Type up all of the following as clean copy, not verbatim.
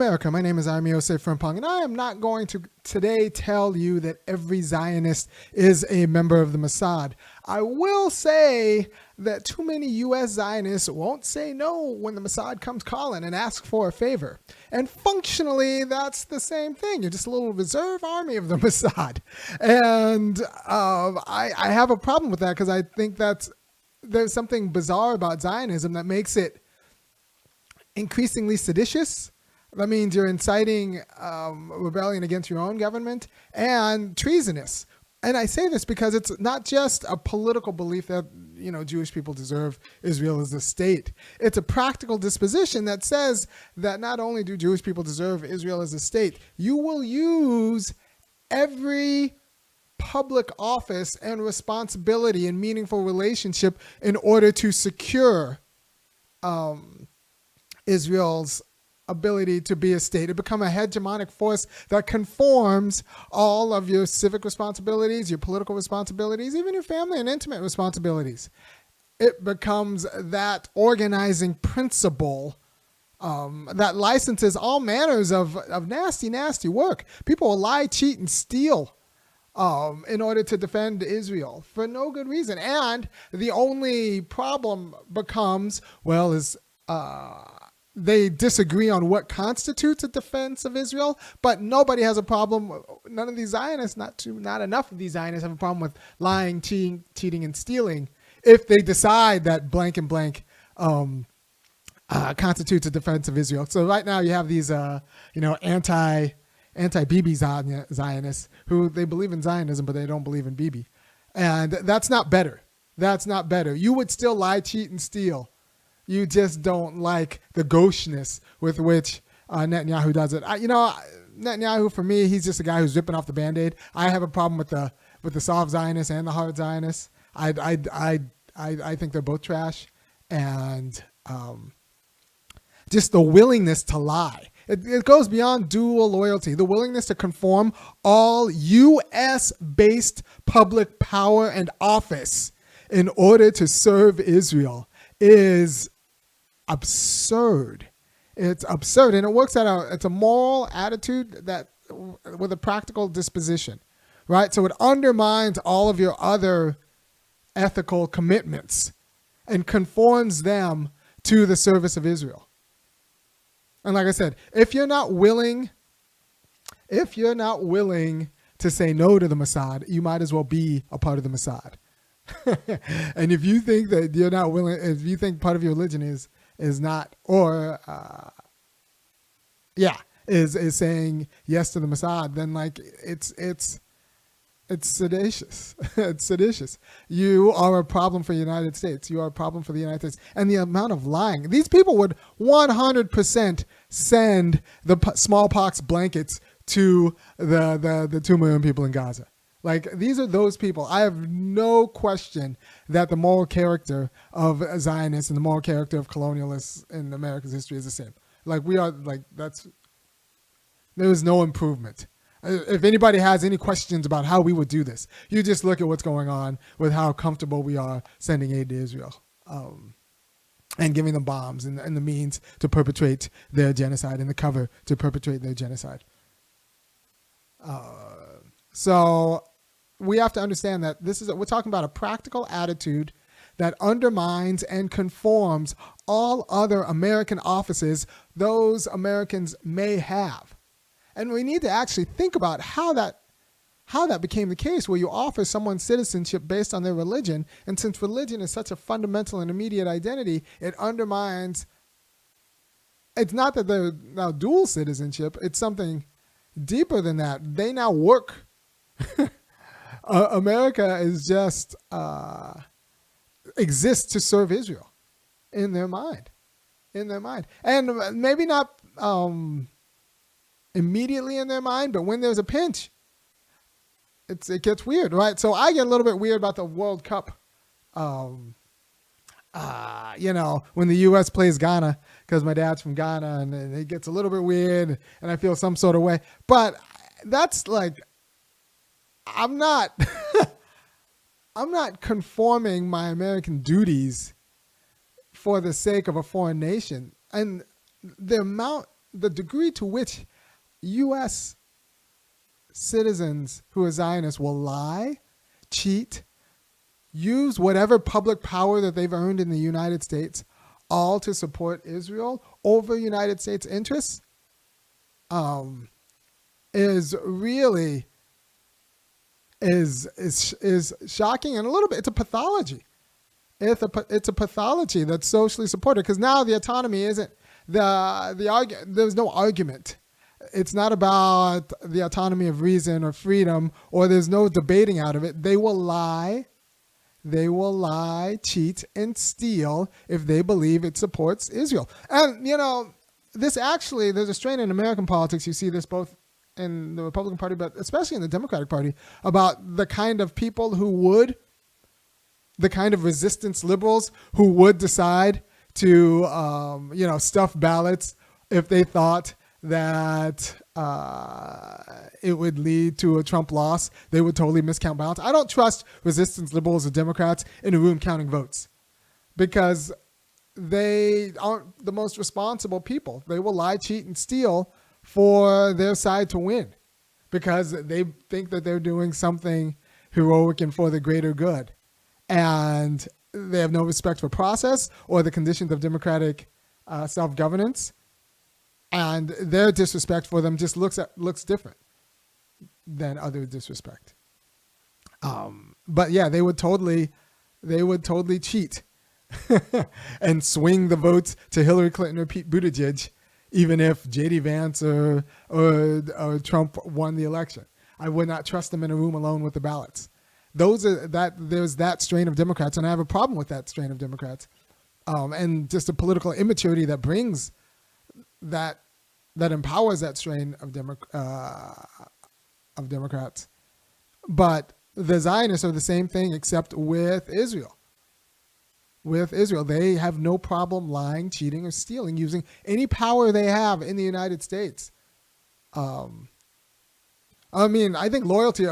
America. My name is Osei-Frimpong, and I am not going to today tell you that every Zionist is a member of the Mossad. I will say that too many U.S. Zionists won't say no when the Mossad comes calling and ask for a favor. And functionally, that's the same thing. You're just a little reserve army of the Mossad. And I have a problem with that because I think there's something bizarre about Zionism that makes it increasingly seditious. That means you're inciting rebellion against your own government and treasonous. And I say this because it's not just a political belief that, Jewish people deserve Israel as a state. It's a practical disposition that says that not only do Jewish people deserve Israel as a state, you will use every public office and responsibility and meaningful relationship in order to secure Israel's ability to be a state, to become a hegemonic force that conforms all of your civic responsibilities, your political responsibilities, even your family and intimate responsibilities. It becomes that organizing principle that licenses all manners of nasty, nasty work. People will lie, cheat, and steal in order to defend Israel for no good reason. And the only problem becomes, they disagree on what constitutes a defense of Israel, but nobody has a problem. None of these Zionists, not enough of these Zionists have a problem with lying, cheating, and stealing if they decide that blank and blank constitutes a defense of Israel. So right now you have these, anti-Bibi Zionists who they believe in Zionism, but they don't believe in Bibi. And that's not better. That's not better. You would still lie, cheat, and steal. You just don't like the gaucheness with which Netanyahu does it. Netanyahu, for me, he's just a guy who's ripping off the Band-Aid. I have a problem with the soft Zionists and the hard Zionists. I think they're both trash, and just the willingness to lie. It goes beyond dual loyalty. The willingness to conform all U.S.-based public power and office in order to serve Israel is absurd. It's absurd, and it works out. It's a moral attitude that with a practical disposition, right? So it undermines all of your other ethical commitments and conforms them to the service of Israel. And like I said, if you're not willing to say no to the Mossad, you might as well be a part of the Mossad. And if you think that you're not willing, if you think part of your religion is not, or is saying yes to the Mossad, then it's seditious. It's seditious. You are a problem for the United States. You are a problem for the United States. And the amount of lying. These people would 100% send the smallpox blankets to the 2 million people in Gaza. These are those people. I have no question that the moral character of Zionists and the moral character of colonialists in America's history is the same. There is no improvement. If anybody has any questions about how we would do this, you just look at what's going on with how comfortable we are sending aid to Israel and giving them bombs and the means to perpetrate their genocide and the cover to perpetrate their genocide. So we have to understand that we're talking about a practical attitude that undermines and conforms all other American offices those Americans may have. And we need to actually think about how that became the case, where you offer someone citizenship based on their religion. And since religion is such a fundamental and immediate identity, it undermines. It's not that they're now dual citizenship. It's something deeper than that. They now work. America is just exists to serve Israel in their mind, and maybe not immediately in their mind, but when there's a pinch, it gets weird, right? So I get a little bit weird about the World Cup. When the U.S. plays Ghana, because my dad's from Ghana, and it gets a little bit weird, and I feel some sort of way. But that's I'm not conforming my American duties for the sake of a foreign nation. And the amount the degree to which U.S. citizens who are Zionists will lie, cheat, use whatever public power that they've earned in the United States, all to support Israel over United States interests, is really is shocking, and a little bit, it's a pathology. It's a pathology that's socially supported, because now the autonomy isn't there's no argument. It's not about the autonomy of reason or freedom, or there's no debating out of it. They will lie, cheat, and steal if they believe it supports Israel. And, this actually, there's a strain in American politics. You see this both in the Republican Party, but especially in the Democratic Party, about the kind of people the kind of resistance liberals who would decide to, stuff ballots if they thought that it would lead to a Trump loss. They would totally miscount ballots. I don't trust resistance liberals or Democrats in a room counting votes, because they aren't the most responsible people. They will lie, cheat, and steal for their side to win, because they think that they're doing something heroic and for the greater good. And they have no respect for process or the conditions of democratic self-governance. And their disrespect for them just looks different than other disrespect. But yeah, they would totally cheat and swing the votes to Hillary Clinton or Pete Buttigieg, even if J.D. Vance or Trump won the election. I would not trust them in a room alone with the ballots. There's that strain of Democrats, and I have a problem with that strain of Democrats, and just a political immaturity that brings that empowers that strain of Democrats. But the Zionists are the same thing, except with Israel. With Israel, they have no problem lying, cheating, or stealing, using any power they have in the United States. I think loyalty,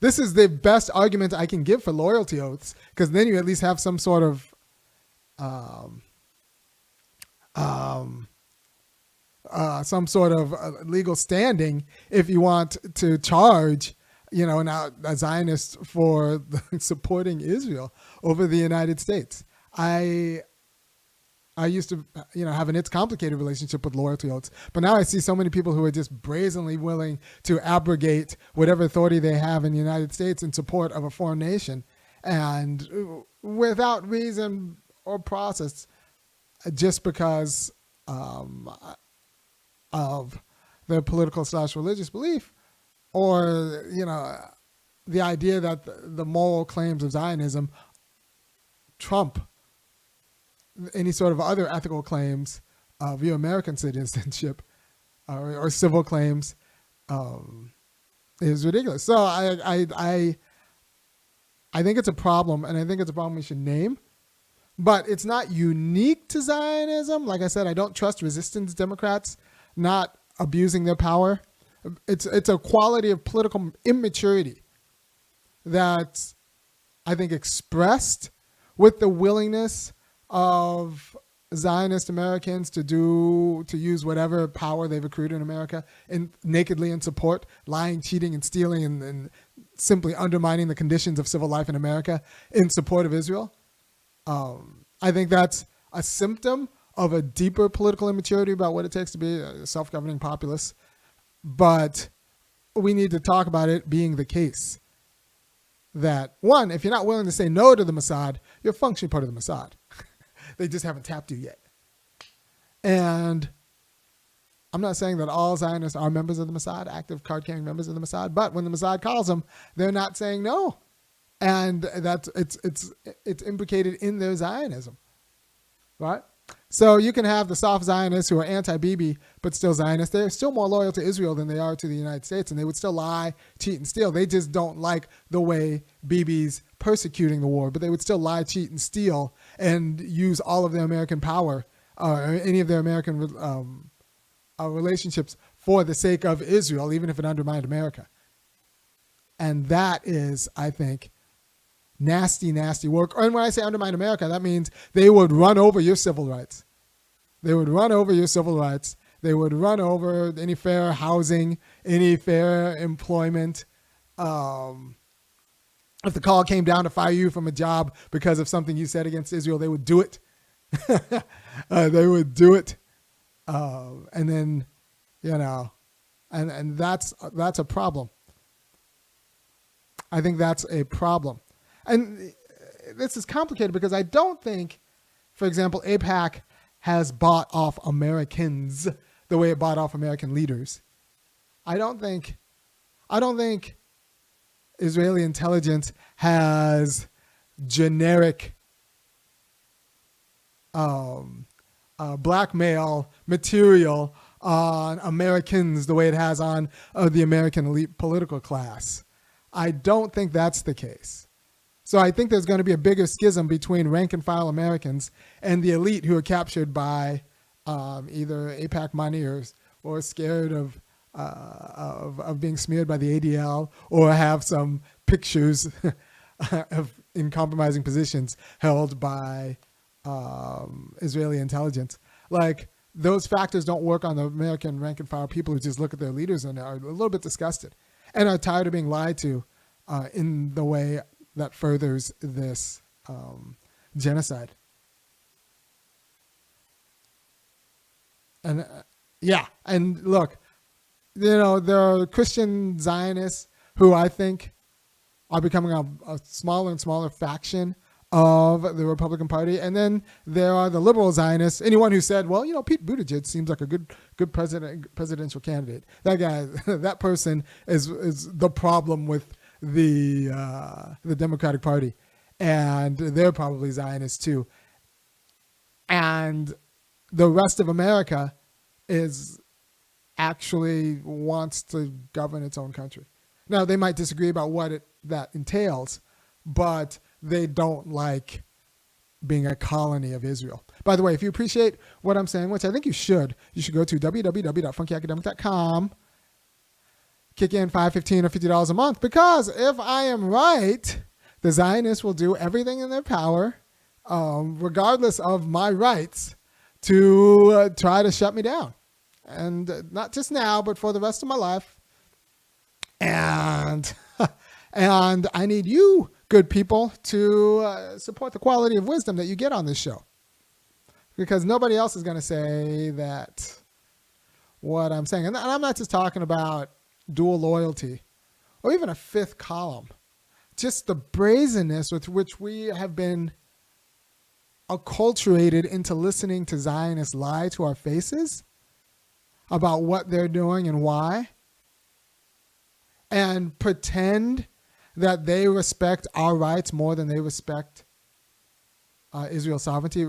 this is the best argument I can give for loyalty oaths, because then you at least have some sort of legal standing if you want to charge, a Zionist for supporting Israel over the United States. I used to, have an It's Complicated relationship with loyalty oaths, but now I see so many people who are just brazenly willing to abrogate whatever authority they have in the United States in support of a foreign nation, and without reason or process, just because of their political/religious belief, or the idea that the moral claims of Zionism trump any sort of other ethical claims of your American citizenship or civil claims is ridiculous. So I think it's a problem, and I think it's a problem we should name. But it's not unique to Zionism. Like I said, I don't trust resistance Democrats not abusing their power. It's a quality of political immaturity that's, I think, expressed with the willingness of Zionist Americans to use whatever power they've accrued in America and nakedly in support, lying, cheating, and stealing, and simply undermining the conditions of civil life in America in support of Israel. I think that's a symptom of a deeper political immaturity about what it takes to be a self-governing populace. But we need to talk about it being the case that, one, if you're not willing to say no to the Mossad, you're functionally part of the Mossad. They just haven't tapped you yet. And I'm not saying that all Zionists are members of the Mossad, active card-carrying members of the Mossad, but when the Mossad calls them, they're not saying no. And that's it's implicated in their Zionism, right? So you can have the soft Zionists who are anti-Bibi but still Zionists. They're still more loyal to Israel than they are to the United States, and they would still lie, cheat, and steal. They just don't like the way Bibi's persecuting the war, but they would still lie, cheat, and steal and use all of their American power or any of their American relationships for the sake of Israel, even if it undermined America. And that is, I think, nasty, nasty work. And when I say undermine America, that means they would run over your civil rights. They would run over your civil rights. They would run over any fair housing, any fair employment. If the call came down to fire you from a job because of something you said against Israel, they would do it. They would do it. And then, and that's a problem. I think that's a problem. And this is complicated because I don't think, for example, AIPAC has bought off Americans the way it bought off American leaders. I don't think Israeli intelligence has generic blackmail material on Americans the way it has on the American elite political class. I don't think that's the case. So I think there's going to be a bigger schism between rank and file Americans and the elite who are captured by either AIPAC money or scared of being smeared by the ADL, or have some pictures in compromising positions held by Israeli intelligence. Like, those factors don't work on the American rank and file people who just look at their leaders and are a little bit disgusted and are tired of being lied to in the way that furthers this genocide. And and look, there are Christian Zionists who I think are becoming a smaller and smaller faction of the Republican Party. And then there are the liberal Zionists. Anyone who said, well, Pete Buttigieg seems like a good presidential candidate. That guy, that person is the problem with the Democratic Party. And they're probably Zionists too. And the rest of America actually wants to govern its own country. Now, they might disagree about what that entails, but they don't like being a colony of Israel. By the way, if you appreciate what I'm saying, which I think you should go to www.funkyacademic.com, kick in $5, $15, or $50 a month, because if I am right, the Zionists will do everything in their power, regardless of my rights, to try to shut me down. And not just now, but for the rest of my life. And I need you, good people, to support the quality of wisdom that you get on this show. Because nobody else is going to say that what I'm saying. And I'm not just talking about dual loyalty or even a fifth column. Just the brazenness with which we have been acculturated into listening to Zionists lie to our faces about what they're doing and why, and pretend that they respect our rights more than they respect Israel's sovereignty.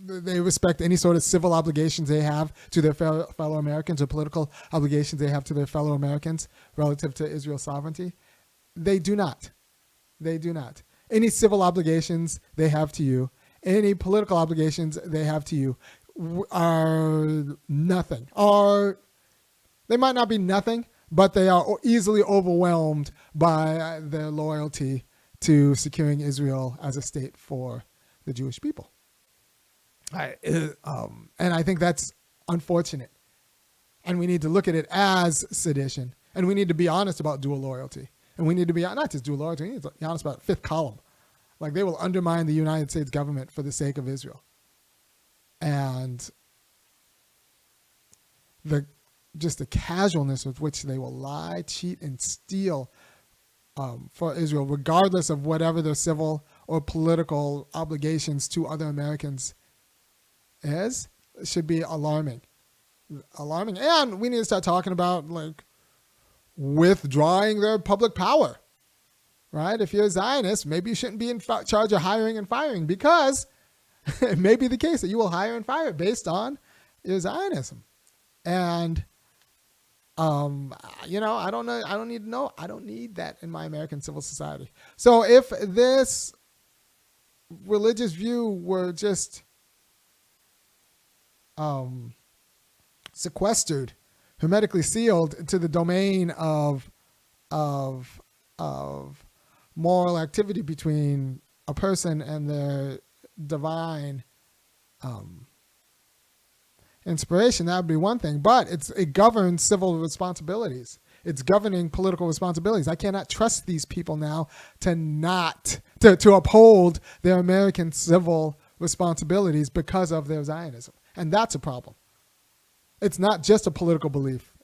They respect any sort of civil obligations they have to their fellow Americans, or political obligations they have to their fellow Americans relative to Israel's sovereignty. They do not. They do not. Any civil obligations they have to you, any political obligations they have to you, are nothing. Or they might not be nothing, but they are easily overwhelmed by their loyalty to securing Israel as a state for the Jewish people. And I think that's unfortunate. And we need to look at it as sedition. And we need to be honest about dual loyalty. And we need to be not just dual loyalty, we need to be honest about fifth column. Like, they will undermine the United States government for the sake of Israel. And the casualness with which they will lie, cheat, and steal for Israel, regardless of whatever their civil or political obligations to other Americans should be alarming. And we need to start talking about, like, withdrawing their public power, right? If you're a Zionist, maybe you shouldn't be in charge of hiring and firing, because it may be the case that you will hire and fire based on your Zionism. And, I don't know. I don't need to know. I don't need that in my American civil society. So if this religious view were just sequestered, hermetically sealed to the domain of moral activity between a person and their divine inspiration, that would be one thing. But it governs civil responsibilities. It's governing political responsibilities. I cannot trust these people now to uphold their American civil responsibilities because of their Zionism. And that's a problem. It's not just a political belief.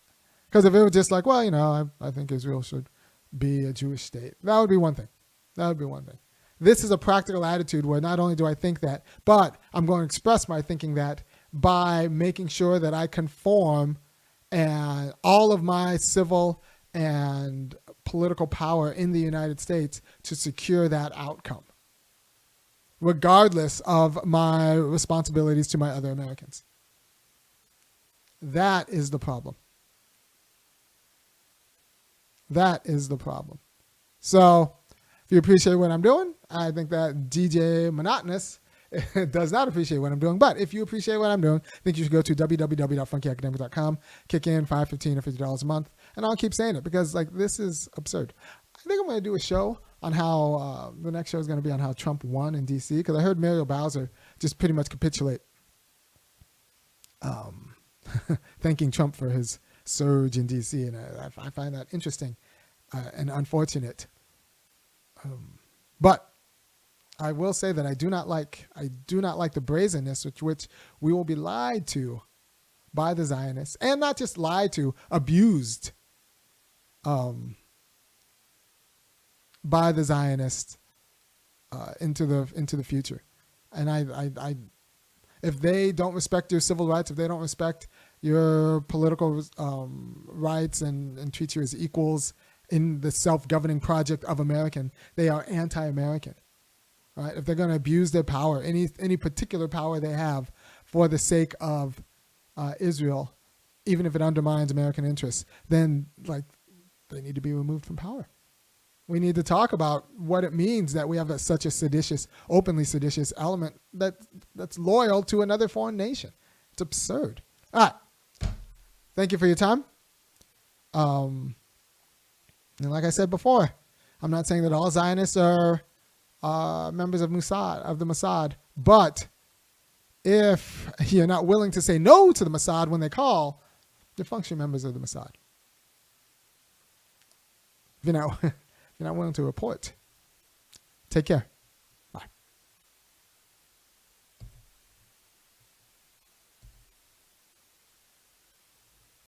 Because if it was just like, well, I think Israel should be a Jewish state, that would be one thing. That would be one thing. This is a practical attitude where not only do I think that, but I'm going to express my thinking that by making sure that I conform and all of my civil and political power in the United States to secure that outcome, regardless of my responsibilities to my other Americans. That is the problem. That is the problem. So if you appreciate what I'm doing, I think that DJ Monotonous does not appreciate what I'm doing. But if you appreciate what I'm doing, I think you should go to www.funkyacademic.com, kick in $5, $15, or $50 a month. And I'll keep saying it because this is absurd. I think I'm going to do a show on how the next show is going to be on how Trump won in D.C. because I heard Muriel Bowser just pretty much capitulate, thanking Trump for his surge in D.C. And I find that interesting and unfortunate. But I will say that I do not like the brazenness with which we will be lied to by the Zionists, and not just lied to, abused by the Zionists into the future. And I if they don't respect your civil rights, if they don't respect your political rights and treat you as equals in the self-governing project of American, they are anti-American. Right? If they're going to abuse their power, any particular power they have for the sake of Israel, even if it undermines American interests, then they need to be removed from power. We need to talk about what it means that we have such a openly seditious element that's loyal to another foreign nation. It's absurd. All right. Thank you for your time. And like I said before, I'm not saying that all Zionists are members of the Mossad, but if you're not willing to say no to the Mossad when they call, you're functioning members of the Mossad. If you're not willing to report, take care.